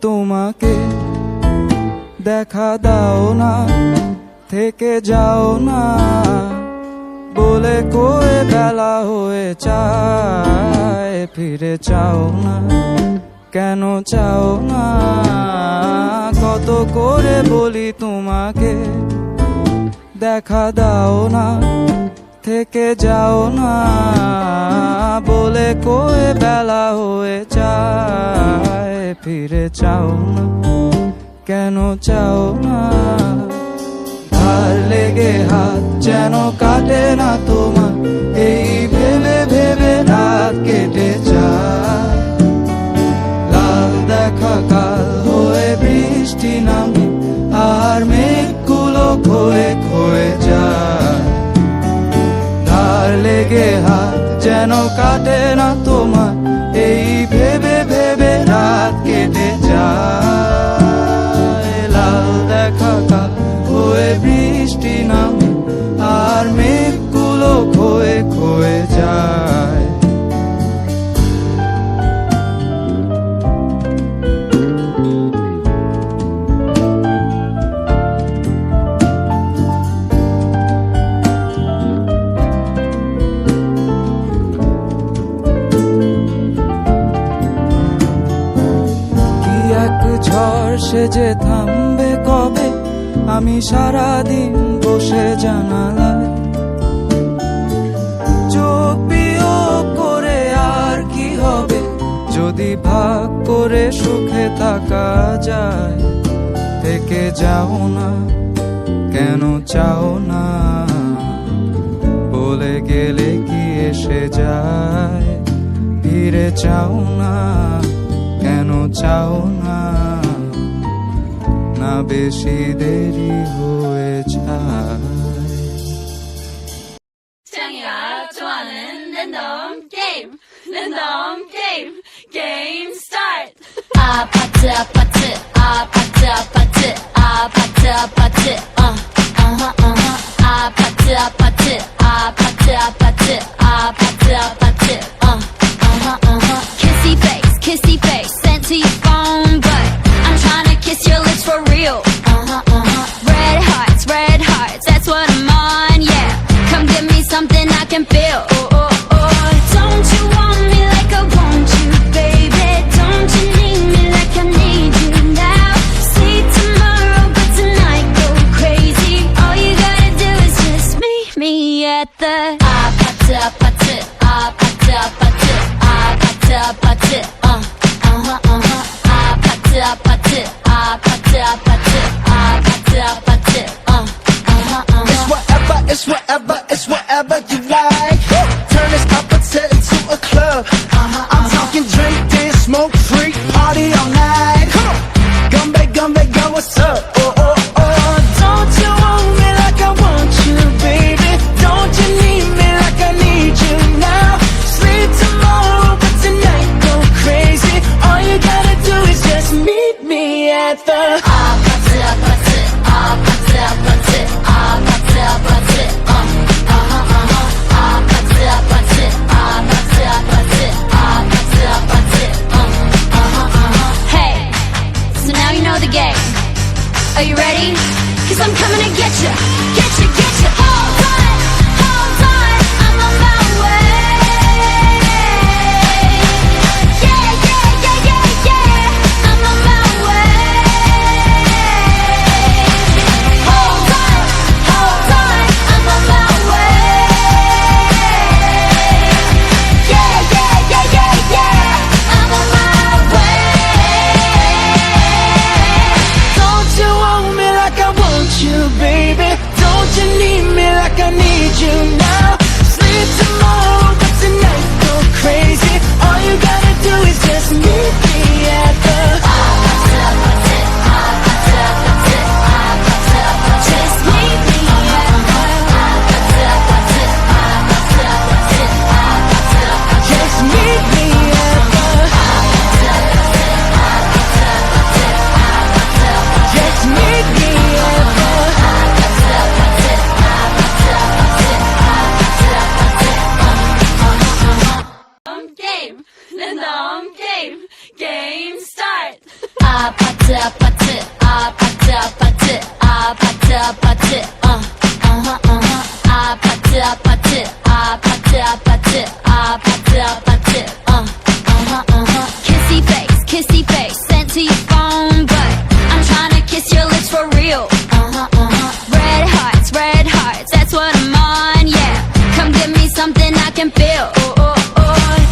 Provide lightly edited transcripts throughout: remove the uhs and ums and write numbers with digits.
তোমাকে দেখা দাও না, থেকে যাও না বলে কয়ে বেলা হয়ে চায়, ফিরে চাও না কেন চাও না? কত করে বলি তোমাকে দেখা দাও না, থেকে যাও না বলে কয়ে বেলা হয়ে চায়, ফিরে চাও না কেন চাও না? ধার লেগে হাত যেন কাটে না তোমার, এই ভেবে ভেবে রাত কেটে যায়। লাল দেখা কাল হয়ে বৃষ্টি নামে, আর মেঘগুলো ক্ষয়ে ক্ষয়ে যায়। ধার লেগে হাত যেন কাটে না তোমার, এই ভেবে ভেবে রাত কেটে যায়। লাল দেখা কাল হয়ে বৃষ্টি নামে, আর মেঘগুলো ক্ষয়ে ক্ষয়ে যায়। ঝড় সে যে থামবে কবে, আমি সারাদিন বসে জানালায় চোখ বিয়োগ করে। আর কি হবে যদি ভাগ করে সুখে থাকা যায়? থেকে যাও না কেন চাও না বলে গেলে কি এসে যায়? ফিরে চাও না কেন চাও না? না বেশি দেরি হয়ে যায়। 창이가 좋아하는 랜덤 게임, 랜덤 게임, 게임 스타트. 아파트 아파트 아파트 아파트 아파트 아파트 아파트 아파트 아파트 아파트 아파트 아파트 kissy face sent to your phone, but I'm trying to kiss your lips for real. Red hearts, that's what I'm on, yeah. Come give me something I can feel. Don't you want me like I want you, baby? Don't you need me like I need you now? See tomorrow, but tonight go crazy. All you gotta do is just meet me at the 아파트 아파트 아파트 아파트 아파트 아파트 아파트 아파트 아파트 아파트 아파트 아파트 It's whatever, it's whatever you like. Turn this opposite into a club. I'm talking drink, dance, smoke, freak, party all night. Come back, go, what's up? Don't you want me like I want you, baby? Don't you need me like I need you now? Sleep tomorrow, but tonight go crazy. All you gotta do is just meet me at the 아파트 아파트 아파트 아파트 아파트 아파트 아파트 아파트 Kissy face, sent to your phone, but I'm trying to kiss your lips for real. Red hearts, that's what I'm on, yeah. Come give me something I can feel.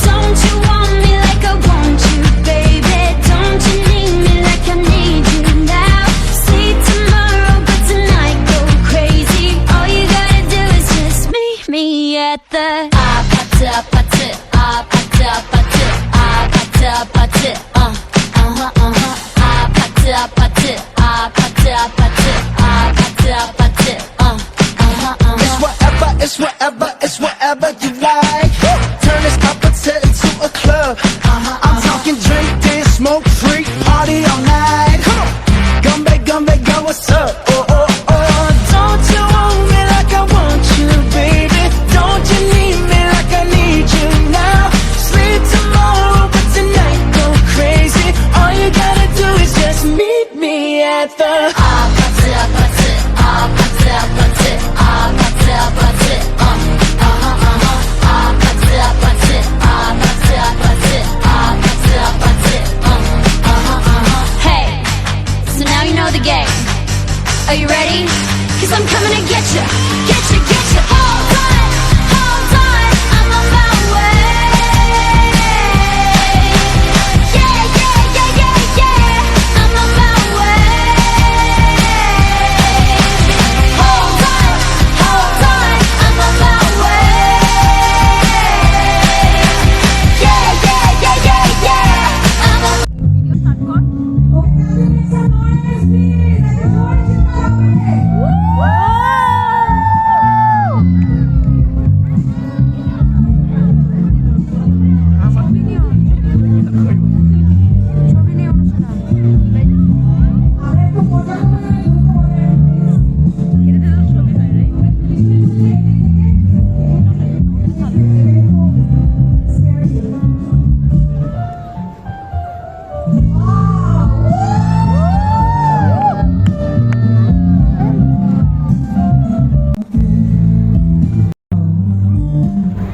Don't you want me like I want you, baby? Don't you need me like I need you now? See tomorrow, but tonight go crazy. All you gotta do is just meet me at the It's whatever you like. Turn this opposite into a club. I'm talking drink, dance, smoke, freak, party all night. Gumbe, go, what's up? Don't you want me like I want you, baby? Don't you need me like I need you now? Sleep tomorrow, but tonight go crazy. All you gotta do is just meet me at the Hey, so now you know the game. Are you ready? 'Cause I'm coming to get you. Hold on, I'm on my way. Yeah, I'm on my way. Hold on, I'm on my way. Yeah, I'm on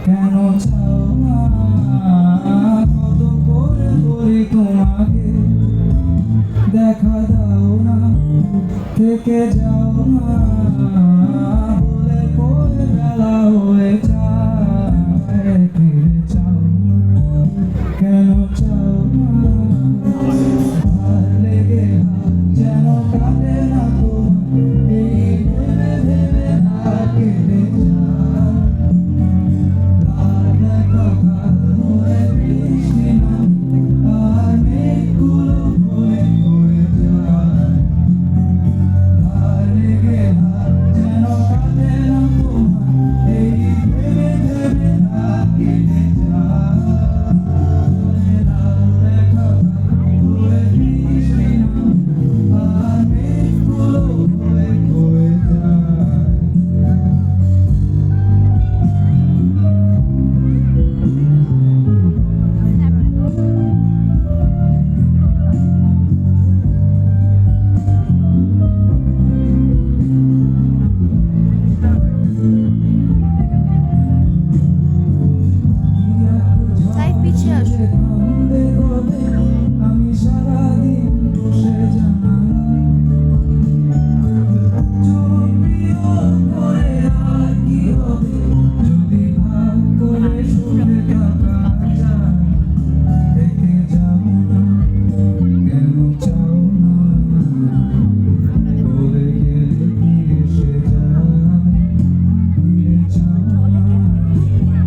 কেন চাও না কত করে বলি তোমাকে দেখা দাও না থেকে যাও না বলে করে বেলা হয়ে যায় ফিরে চাও না কেন চাও না আর লেগে হাত যেন কাটে না তোমার এই ভেবে হাত কেটে যায় আমি সারাদিন বসে করে আর কি হবে যদি ভাগ করে সুখে থাকা যায় দেখে যাও না কেন চাও না বলে গেলে কি এসে যায় ফিরে যাও না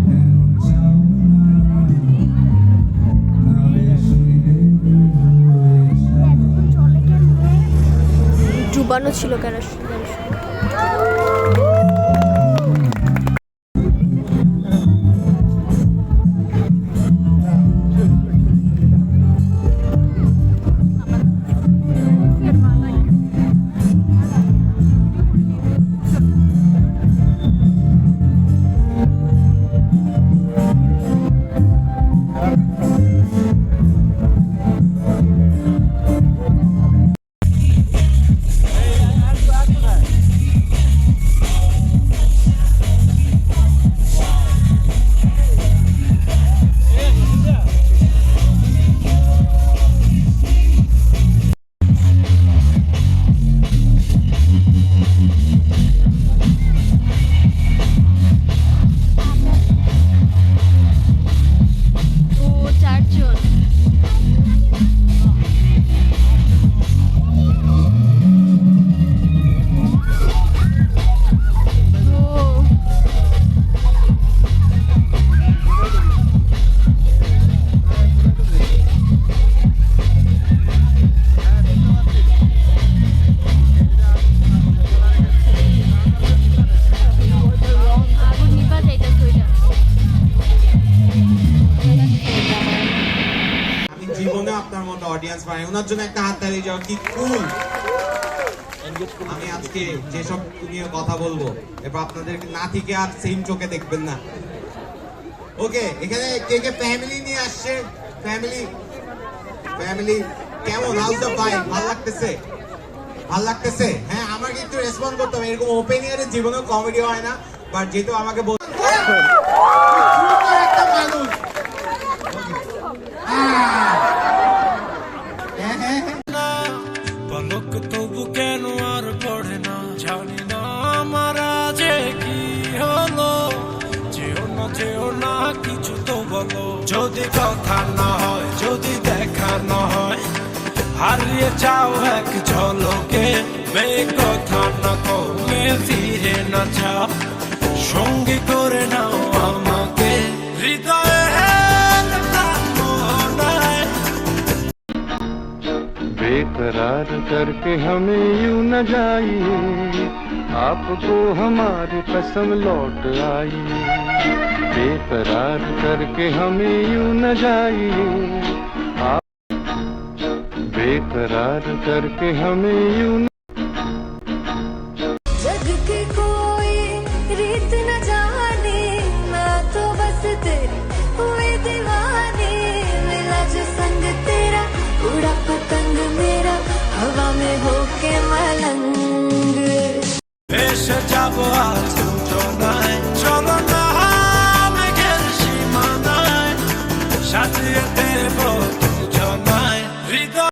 কেন চাও ডুবানো ছিল কেন অডিয়েন্স পায়। ওনার জন্য একটা হাত তালি যাও, কি কুল। আমি আজকে যেসব নিয়ে কথা বলবো এরপর আপনাদেরকে না থেকে আর সেম চোখে দেখবেন না। ওকে, এখানে কে কে ফ্যামিলি নিয়ে আসছে? ফ্যামিলি কেমন? হাউস দ্য ভাই? ভালো লাগতেছে? ভালো লাগতেছে? হ্যাঁ, আমাকে একটু রেসপন্ড করতে হবে। এরকম ওপেন ইয়ারের জীবনেও কমেডি হয় না, বাট যেহেতু আমাকে একটা মানুষ পলক তবু কেন আর পড়ে না, জানি না আমার যে কি হলো। যেও না কিছু তো বলো, যদি কথা না হয়, যদি দেখা না হয়, হারিয়ে যাও এক ঝলকে। কথা না কমে ফিরে না যাও, সঙ্গী করে নাও আমাকে হৃদয়ে। बेकरार करके हमें यूं न जाइए, आपको हमारी कसम लौट आई। बेकरार करके हमें यूं न जाइए, आप बेकरार करके हमें यूं जग की कोई रीत न जाने, मैं तो बस तेरी हुई दीवानी। मिला जो संग तेरा, उड़ा पतंग मेरा, हवा में होके मलंग। এসে যাবো আজ